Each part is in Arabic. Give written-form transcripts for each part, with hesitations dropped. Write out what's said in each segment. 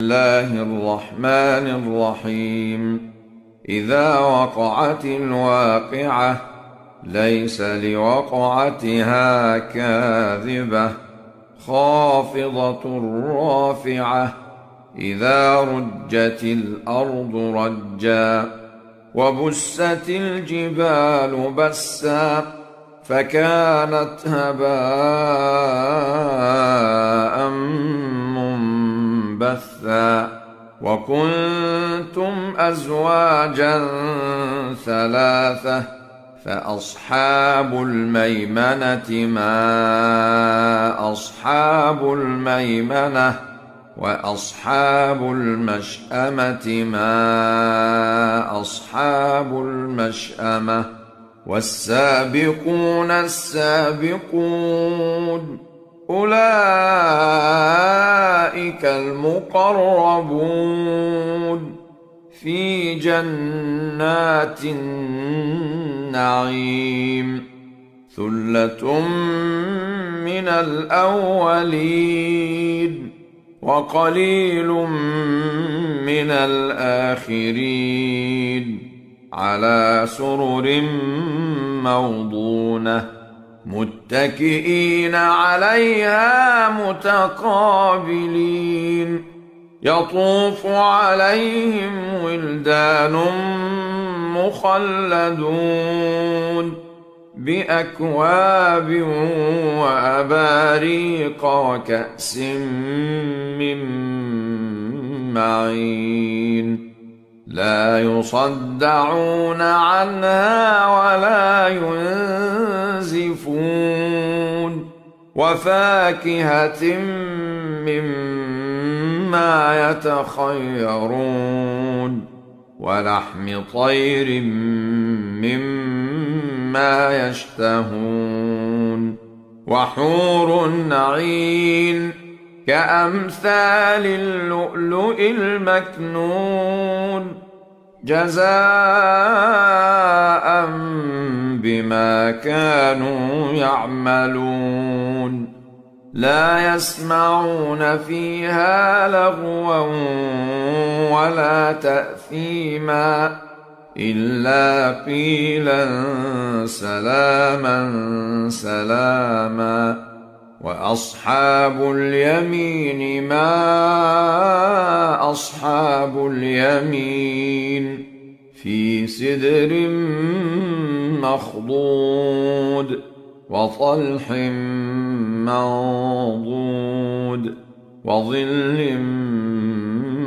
الله الرحمن الرحيم. إذا وقعت الواقعة ليس لوقعتها كاذبة خافضة رافعة إذا رجت الأرض رجا وبست الجبال بسا فكانت هباء منبثا وكنتم أزواجا ثلاثة فأصحاب الميمنة ما أصحاب الميمنة وأصحاب المشأمة ما أصحاب المشأمة والسابقون السابقون أولئك المقربون في جنات النعيم ثلة من الأولين وقليل من الآخرين على سرر موضونة متكئين عليها متقابلين يطوف عليهم ولدان مخلدون بأكواب وأباريق وكأس من معين لا يصدعون عنها ولا ينزفون وفاكهة مما يتخيرون ولحم طير مما يشتهون وحور عين كأمثال اللؤلؤ المكنون جزاء بما كانوا يعملون لا يسمعون فيها لغوا ولا تأثيما إلا قيلا سلاما سلاما وأصحاب اليمين ما أصحاب اليمين في سدر مخضود وطلح منضود وظل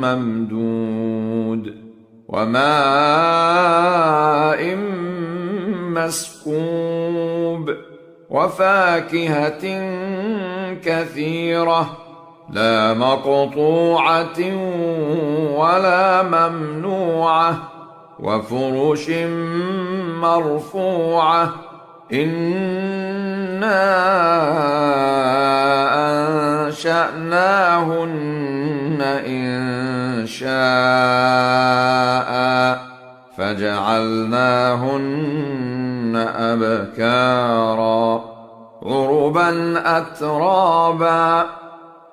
ممدود وماء مسكوب وفاكهة كثيرة لا مقطوعة ولا ممنوعة وفرش مرفوعة إنا أنشأناهن إنشاء فجعلناهن أبكارا عربا أترابا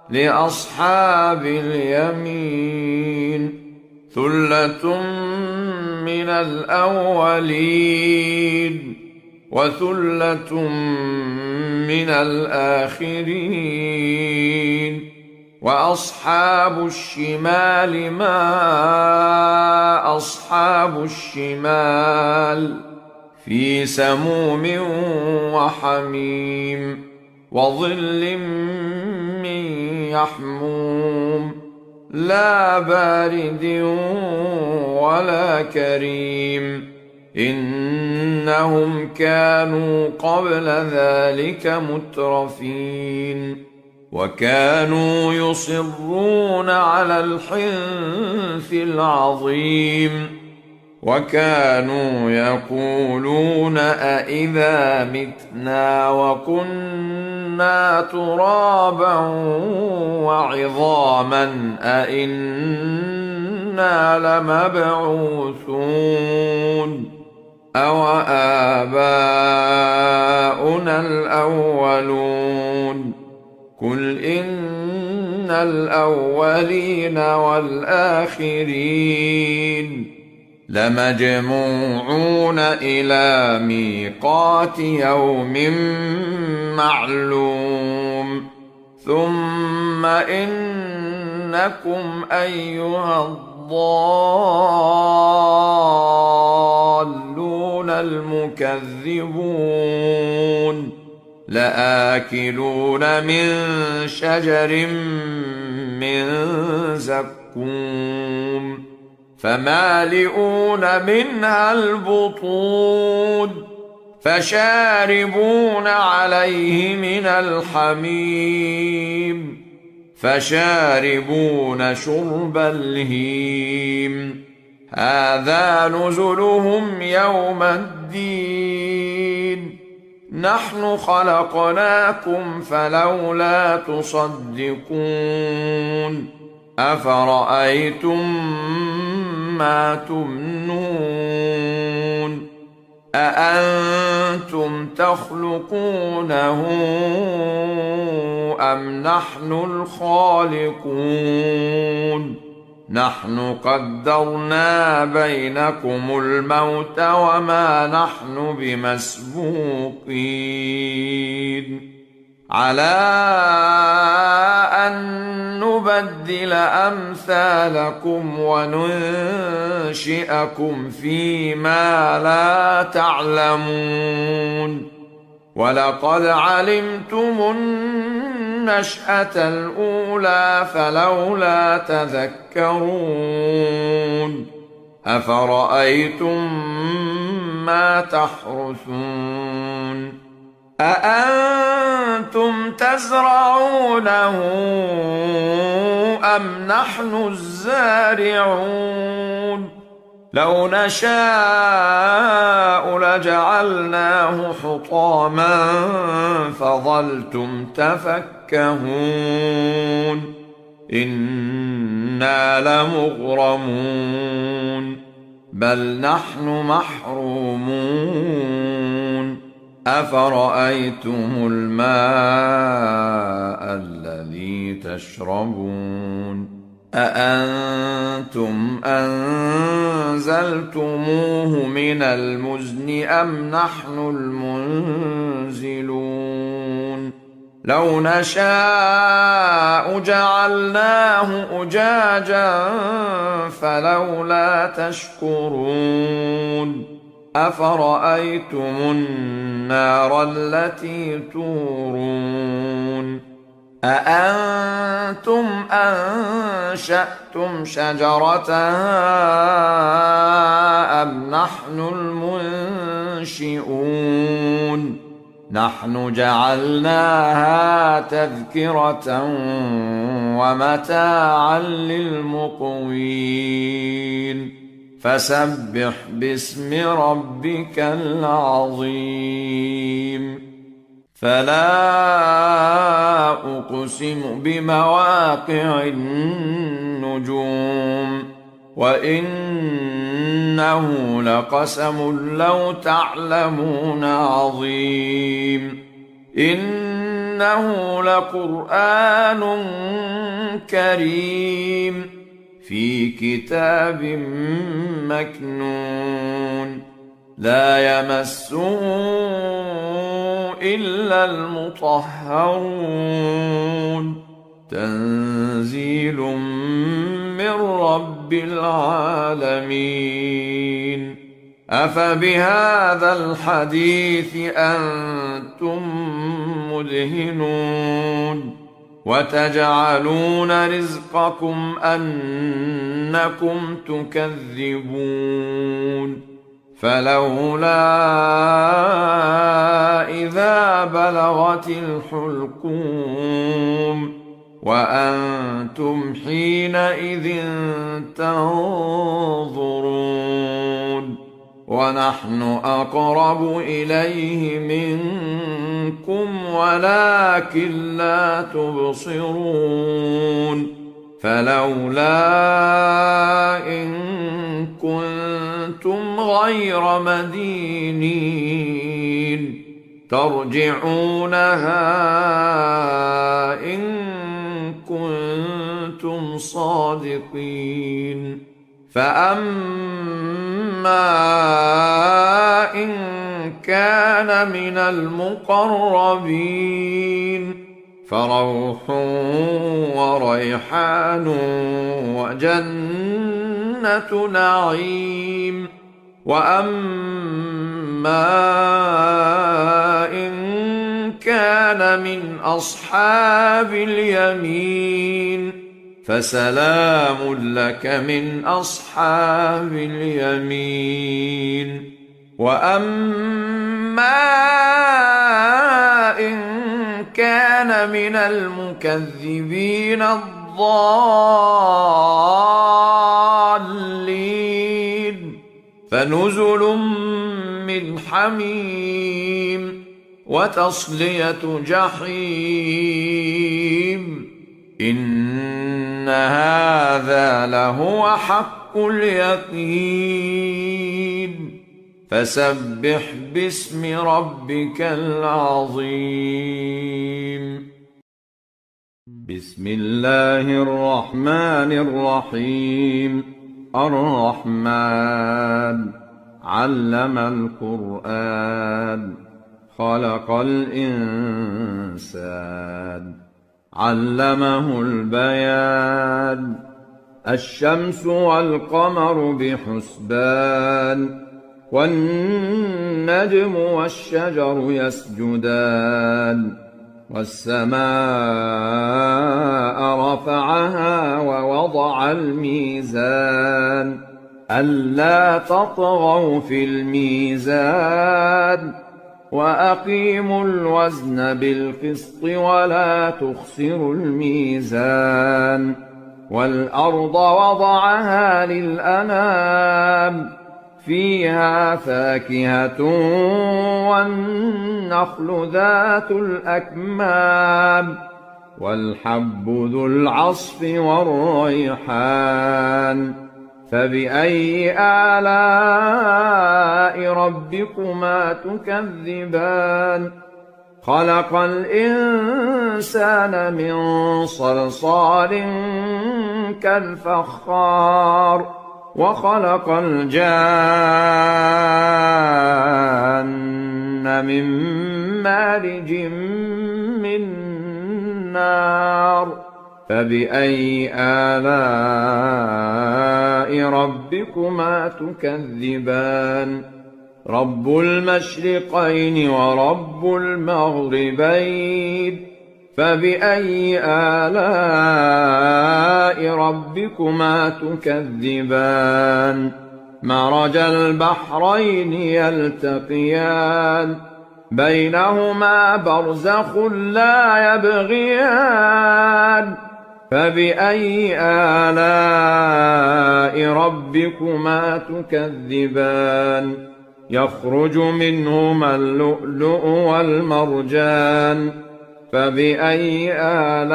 لأصحاب اليمين ثلة من الأولين وثلة من الآخرين وأصحاب الشمال ما أصحاب الشمال في سموم وحميم وظل من يحموم لا بارد ولا كريم إنهم كانوا قبل ذلك مترفين وكانوا يصرون على الحنث العظيم وكانوا يقولون أإذا متنا وكنا ترابا وعظاما أإنا لمبعوثون أو آباؤنا الأولون قل إن الأولين والآخرين لمجموعون إلى ميقات يوم معلوم ثم إنكم أيها الضالون المكذبون لآكلون من شجر من زقوم فمالئون منها البطون فشاربون عليه من الحميم فشاربون شرب الهيم هذا نزلهم يوم الدين نحن خلقناكم فلولا تصدقون أفرأيتم ما تمنون أأنتم تخلقونه أم نحن الخالقون نحن قدرنا بينكم الموت وما نحن بمسبوقين على أن نبدل أمثالكم وننشئكم فيما لا تعلمون ولقد علمتم النشأة الأولى فلولا تذكرون أفرأيتم ما تحرثون أأنتم تزرعونه أم نحن الزارعون لو نشاء لجعلناه حطاما فظلتم تفكهون إنا لمغرمون بل نحن محرومون أفرأيتم الماء الذي تشربون أأنتم أنزلتموه من المزن أم نحن المنزلون لو نشاء جعلناه أجاجا فلولا تشكرون أفرأيتم النار التي تورون أأنتم أنشأتم شجرتها أم نحن المنشئون نحن جعلناها تذكرة ومتاعا للمقوين فسبح باسم ربك العظيم فلا أقسم بمواقع النجوم وإنه لقسم لو تعلمون عظيم إنه لقرآن كريم في كتاب مكنون لا يمسه إلا المطهرون تنزيل من رب العالمين أفبهذا الحديث أنتم مدهنون وتجعلون رزقكم أنكم تكذبون فلولا إذا بلغت الحلقوم وأنتم حينئذ تنظرون ونحن أقرب إليه منكم ولكن لا تبصرون فلولا إن كنتم غير مدينين ترجعونها إن كنتم صادقين فأما إن كان من المقربين فروح وريحان وجنة نعيم وأما إن كان من أصحاب اليمين فسلام لك من أصحاب اليمين وأما إن كان من المكذبين الضالين فنزل من حميم وتصلية جحيم إن هذا لهو حق اليقين فسبح باسم ربك العظيم. بسم الله الرحمن الرحيم. الرحمن علم القرآن خلق الإنسان علمه البيان الشمس والقمر بحسبان والنجم والشجر يسجدان والسماء رفعها ووضع الميزان ألا تطغوا في الميزان وأقيموا الوزن بالقسط ولا تخسروا الميزان والأرض وضعها للأنام فيها فاكهة والنخل ذات الأكمام والحب ذو العصف والريحان فبأي آلاء ربكما تكذبان خلق الإنسان من صلصال كالفخار وخلق الجان من مارج من نار فبأي آلاء ربكما تكذبان رب المشرقين ورب المغربين فبأي آلاء ربكما تكذبان مرج البحرين يلتقيان بينهما برزخ لا يبغيان فبأي آلاء ربكما تكذبان يخرج منهما اللؤلؤ والمرجان فبأي آلاء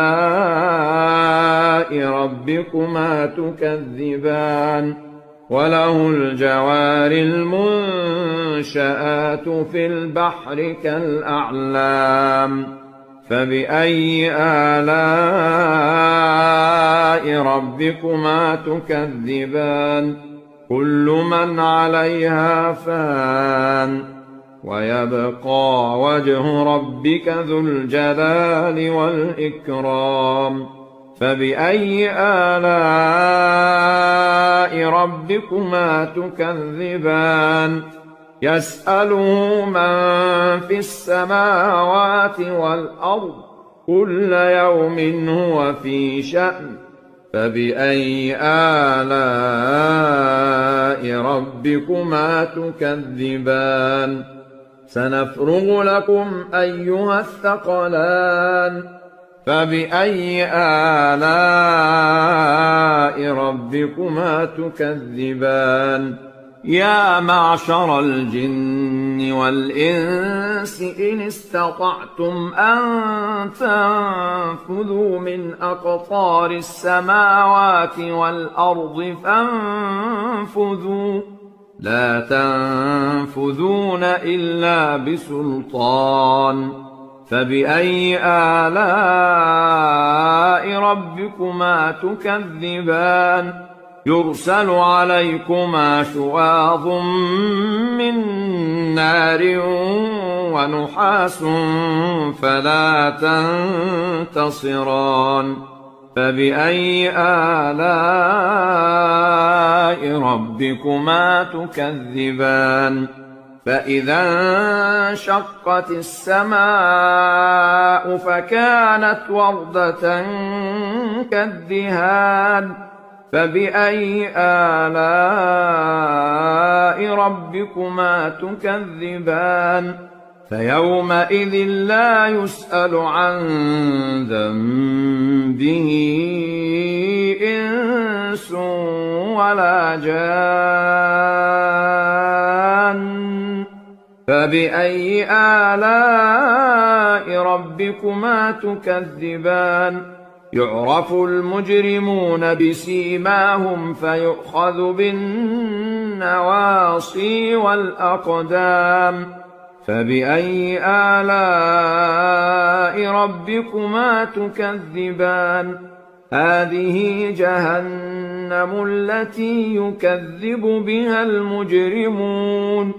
ربكما تكذبان وله الجوار المنشآت في البحر كالأعلام فبأي آلاء ربكما تكذبان كل من عليها فان ويبقى وجه ربك ذو الجلال والإكرام فبأي آلاء ربكما تكذبان يسأله من في السماوات والأرض كل يوم هو في شأن فبأي آلاء ربكما تكذبان سنفرغ لكم أيها الثقلان فبأي آلاء ربكما تكذبان يا معشر الجن والإنس إن استطعتم أن تنفذوا من أقطار السماوات والأرض فانفذوا لا تنفذون إلا بسلطان فبأي آلاء ربكما تكذبان يرسل عليكما شواظ من نار ونحاس فلا تنتصران فبأي آلاء ربكما تكذبان فإذا انشقت السماء فكانت وردة كالدهان فبأي آلاء ربكما تكذبان فيومئذ لا يسأل عن ذنبه إنس ولا جان فبأي آلاء ربكما تكذبان يعرف المجرمون بسيماهم فيؤخذ بالنواصي والأقدام فبأي آلاء ربكما تكذبان هذه جهنم التي يكذب بها المجرمون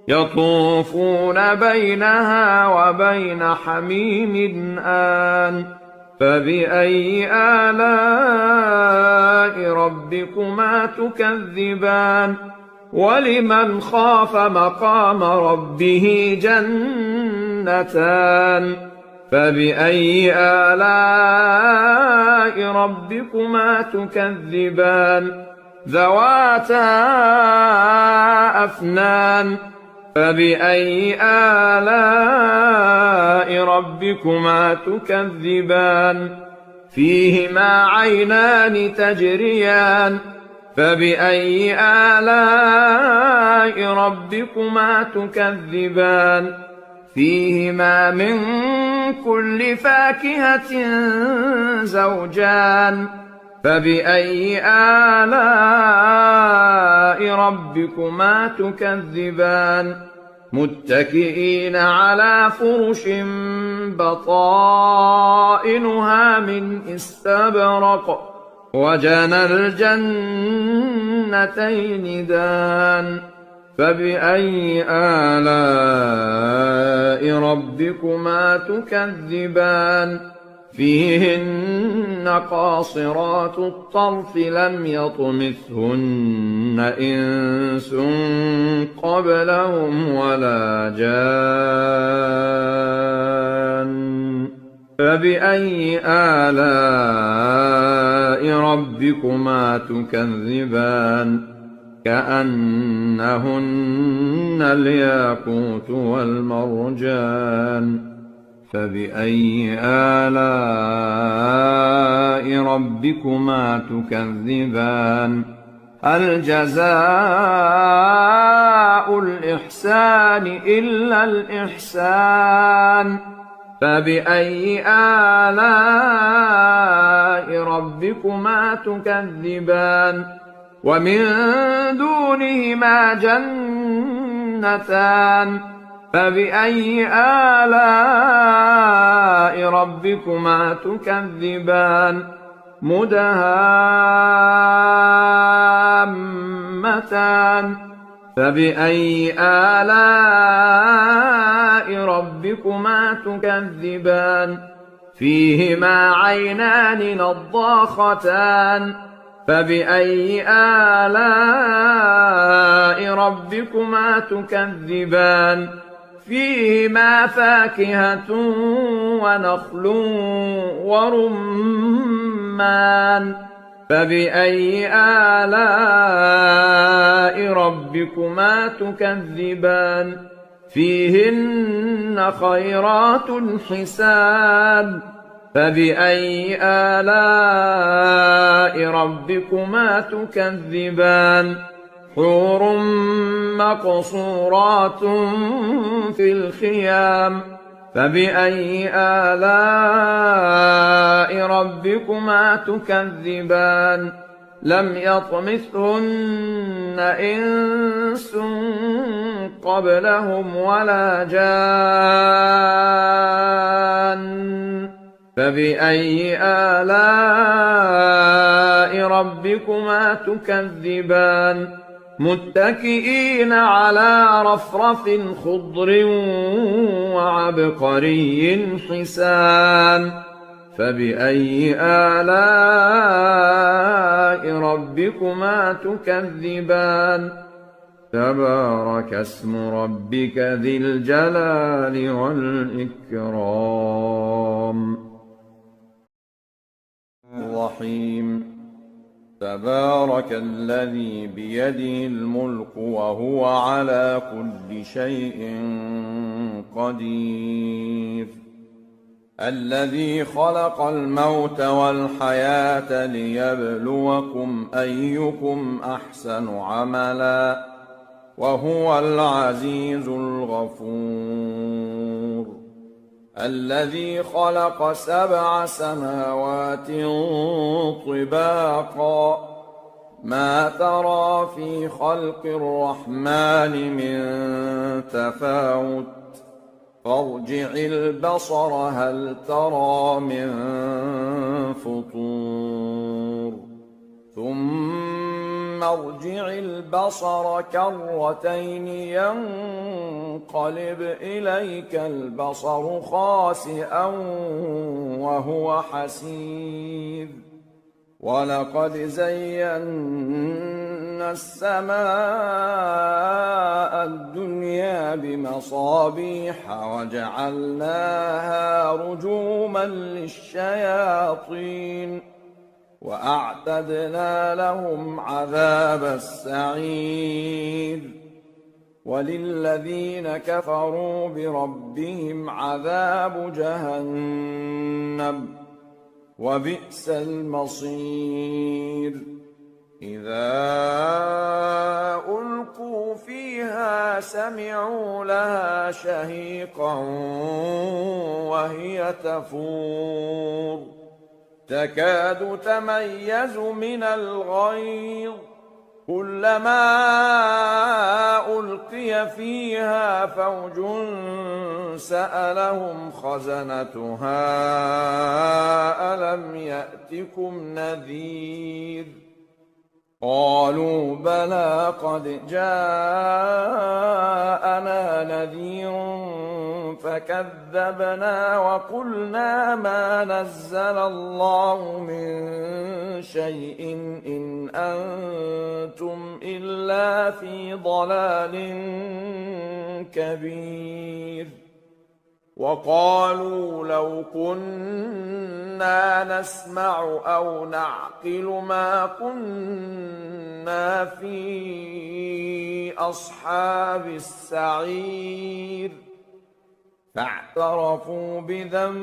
يطوفون بينها وبين حميم آن فبأي آلاء ربكما تكذبان ولمن خاف مقام ربه جنتان فبأي آلاء ربكما تكذبان ذواتا أفنان فبأي آلاء ربكما تكذبان فيهما عينان تجريان فبأي آلاء ربكما تكذبان فيهما من كل فاكهة زوجان فبأي آلاء ربكما تكذبان متكئين على فرش بطائنها من استبرق وجنى الجنتين دان فبأي آلاء ربكما تكذبان فيهن قاصرات الطرف لم يطمثهن إنس قبلهم ولا جان فبأي آلاء ربكما تكذبان كأنهن الياقوت والمرجان فبأي آلاء ربكما تكذبان هل جزاء الإحسان إلا الإحسان فبأي آلاء ربكما تكذبان ومن دونهما جنتان فبأي آلاء ربكما تكذبان مدهامتان فبأي آلاء ربكما تكذبان فيهما عينان نضاختان فبأي آلاء ربكما تكذبان فيهما فاكهة ونخل ورمان فبأي آلاء ربكما تكذبان فيهن خيرات حسان فبأي آلاء ربكما تكذبان حور مقصورات في الخيام فبأي آلاء ربكما تكذبان لم يطمثهن إنس قبلهم ولا جان فبأي آلاء ربكما تكذبان متكئين على رفرف خضر وعبقري حسان فبأي آلاء ربكما تكذبان تبارك اسم ربك ذي الجلال والإكرام الرحيم تبارك الذي بيده الملك وهو على كل شيء قدير الذي خلق الموت والحياة ليبلوكم أيكم أحسن عملا وهو العزيز الغفور الذي خلق 7 سماوات طباقا ما ترى في خلق الرحمن من تفاوت فارجع البصر هل ترى من فطور ثم ارجع البصر كرتين ينقلب إليك البصر خاسئا وهو حسير ولقد زينا السماء الدنيا بمصابيح وجعلناها رجوما للشياطين وأعتدنا لهم عذاب السعير وللذين كفروا بربهم عذاب جهنم وبئس المصير إذا ألقوا فيها سمعوا لها شهيقا وهي تفور تكاد تميز من الغيظ كلما ألقي فيها فوج سألهم خزنتها ألم يأتكم نذير قالوا بلى قد جاءنا نذير فكذبنا وقلنا ما نزل الله من شيء إن أنتم إلا في ضلال كبير وقالوا لو كنا نسمع أو نعقل ما كنا في أصحاب السعير فاعترفوا بذنبهم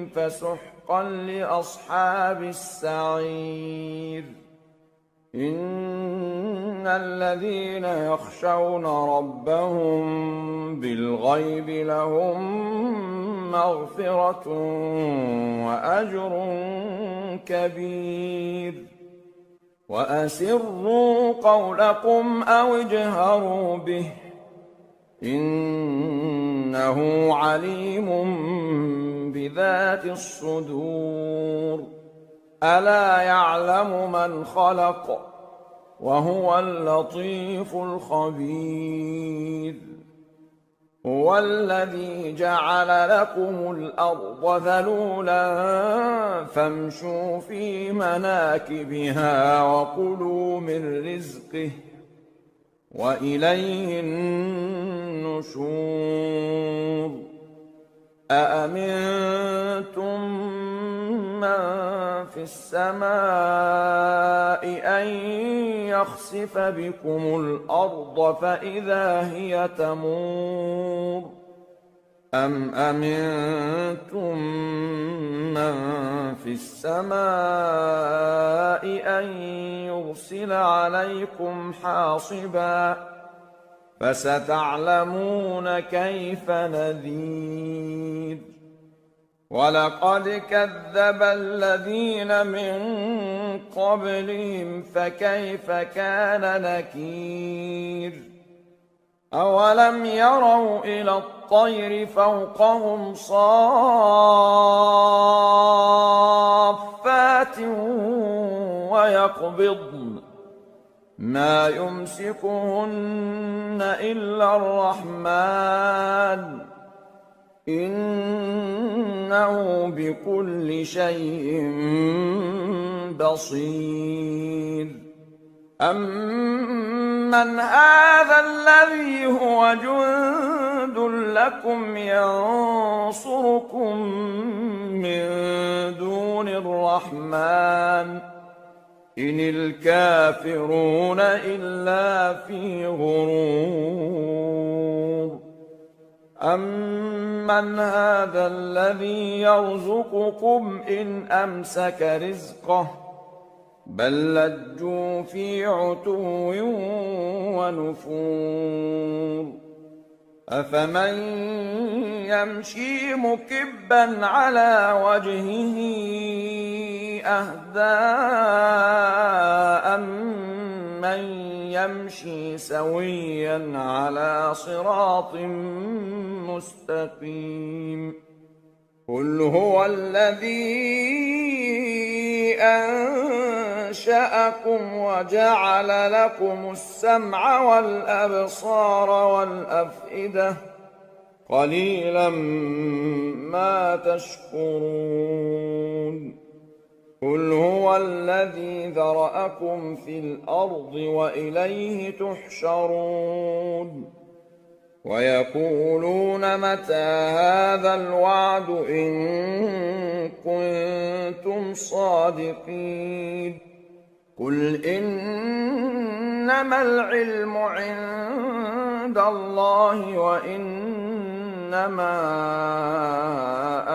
فسحقا لأصحاب السعير إن الذين يخشون ربهم بالغيب لهم مغفرة وأجر كبير وأسروا قولكم أو اجهروا به إنه عليم بذات الصدور ألا يعلم من خلق وهو اللطيف الخبير هو الذي جعل لكم الأرض ذلولا فامشوا في مناكبها وكلوا من رزقه وإليه النشور أأمنتم من في السماء أن يخسف بكم الأرض فإذا هي تمور أم أمنتم من في السماء أن يرسل عليكم حاصبا فستعلمون كيف نذير ولقد كذب الذين من قبلهم فكيف كان نكير أولم يروا إلى الطير فوقهم صافات ويقبضن ما يمسكهن إلا الرحمن إنه بكل شيء بصير أمن هذا الذي هو جند لكم ينصركم من دون الرحمن إن الكافرون إلا في غرور أمن هذا الذي يرزقكم إن أمسك رزقه بل لجوا في عتو ونفور أفمن يمشي مكبا على وجهه أهدى أمن يمشي سويا على صراط مستقيم قل هو الذي أنشأكم وجعل لكم السمع والأبصار والأفئدة قليلا ما تشكرون قل هو الذي ذرأكم في الأرض وإليه تحشرون ويقولون متى هذا الوعد إن كنتم صادقين قل إنما العلم عند الله وإنما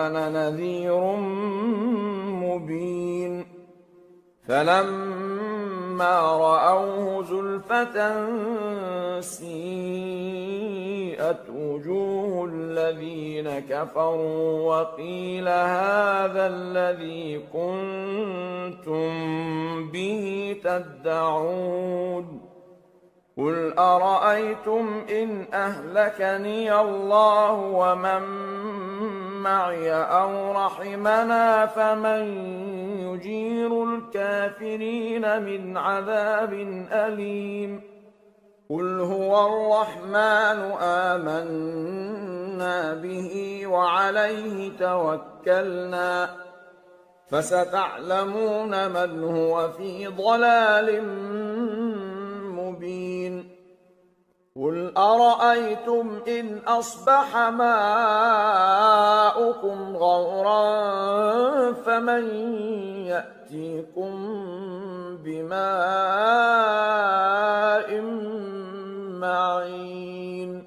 أنا نذير مبين فلما رأوه زلفة سيئت وجوه الذين كفروا وقيل هذا الذي كنتم به تدعون قل أرأيتم إن أهلكني الله ومن معي أو رحمنا فمن يجير الكافرين من عذاب أليم قل هو الرحمن آمنا به وعليه توكلنا فستعلمون من هو في ضلال مبين قل أرأيتم إن أصبح ماؤكم غورا فمن يأتيكم بماء معين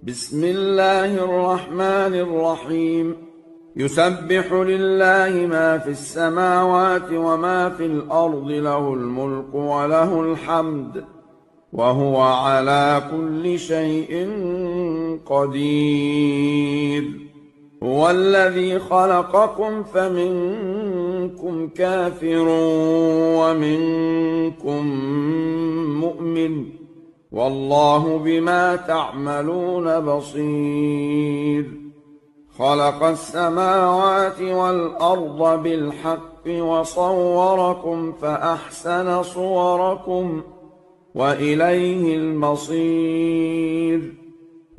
بسم الله الرحمن الرحيم يسبح لله ما في السماوات وما في الأرض له الملك وله الحمد وهو على كل شيء قدير هو الذي خلقكم فمنكم كافر ومنكم مؤمن والله بما تعملون بصير خلق السماوات والأرض بالحق وصوركم فأحسن صوركم وإليه المصير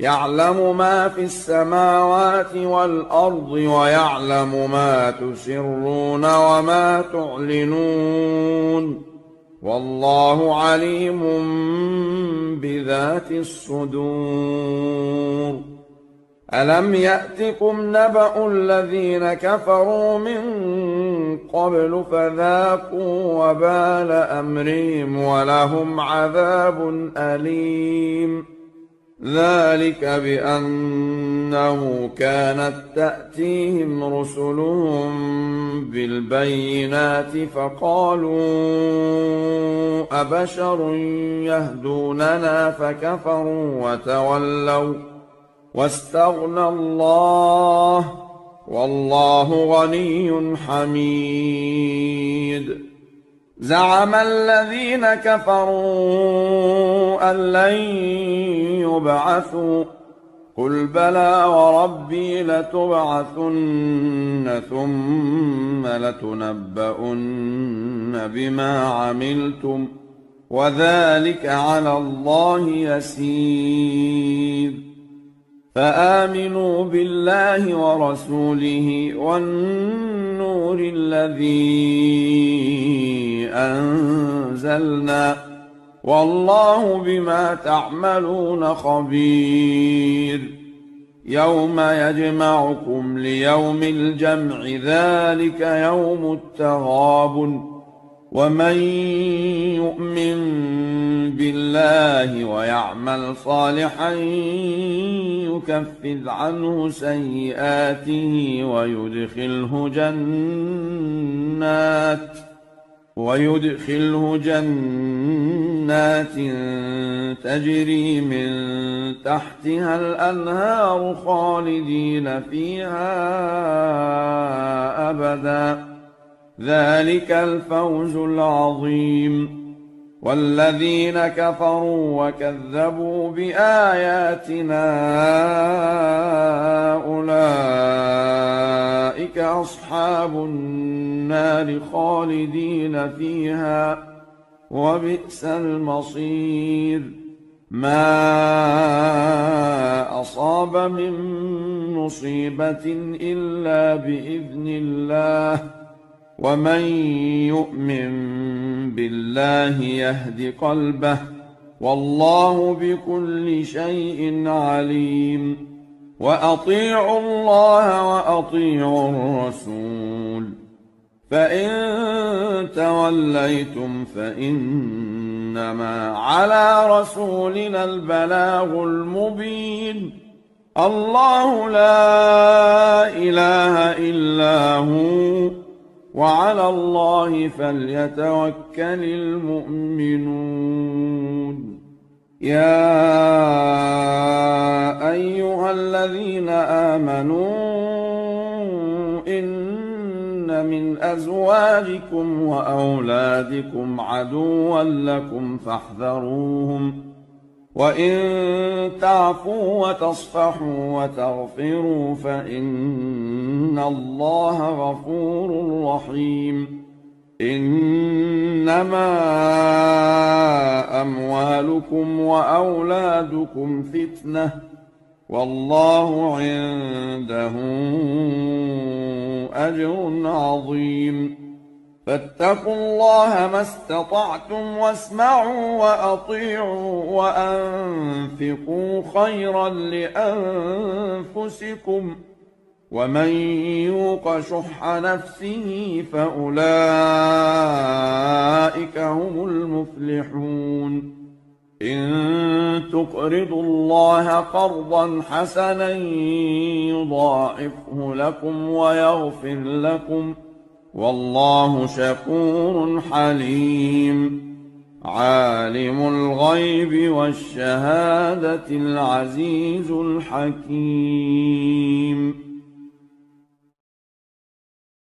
يعلم ما في السماوات والأرض ويعلم ما تسرون وما تعلنون والله عليم بذات الصدور ألم يأتكم نبأ الذين كفروا من قبل فذاقوا وبال أمرهم ولهم عذاب أليم ذلك بأنه كانت تأتيهم رسلهم بالبينات فقالوا أبشر يهدوننا فكفروا وتولوا واستغنى الله والله غني حميد. زعم الذين كفروا أن لن يبعثوا قل بلى وربي لتبعثن ثم لتنبؤن بما عملتم وذلك على الله يسير. فآمنوا بالله ورسوله والنور الذي أنزلنا والله بما تعملون خبير. يوم يجمعكم ليوم الجمع ذلك يوم التغابن. ومن يؤمن بالله ويعمل صالحا يكفر عنه سيئاته ويدخله جنات تجري من تحتها الأنهار خالدين فيها أبدا ذلك الفوز العظيم. والذين كفروا وكذبوا بآياتنا أولئك أصحاب النار خالدين فيها وبئس المصير. ما أصاب من مصيبة إلا بإذن الله ومن يؤمن بالله يهد قلبه والله بكل شيء عليم. وأطيعوا الله وأطيعوا الرسول فإن توليتم فإنما على رسولنا البلاغ المبين. الله لا إله إلا هو وعلى الله فليتوكل المؤمنون. يا أيها الذين آمنوا إن من أزواجكم وأولادكم عدوا لكم فاحذروهم وإن تعفوا وتصفحوا وتغفروا فإن الله غفور رحيم. إنما أموالكم وأولادكم فتنة والله عنده أجر عظيم. فاتقوا الله ما استطعتم واسمعوا وأطيعوا وأنفقوا خيرا لأنفسكم ومن يوق شح نفسه فأولئك هم المفلحون. إن تقرضوا الله قرضا حسنا يضاعفه لكم ويغفر لكم والله شكور حليم. عالم الغيب والشهادة العزيز الحكيم.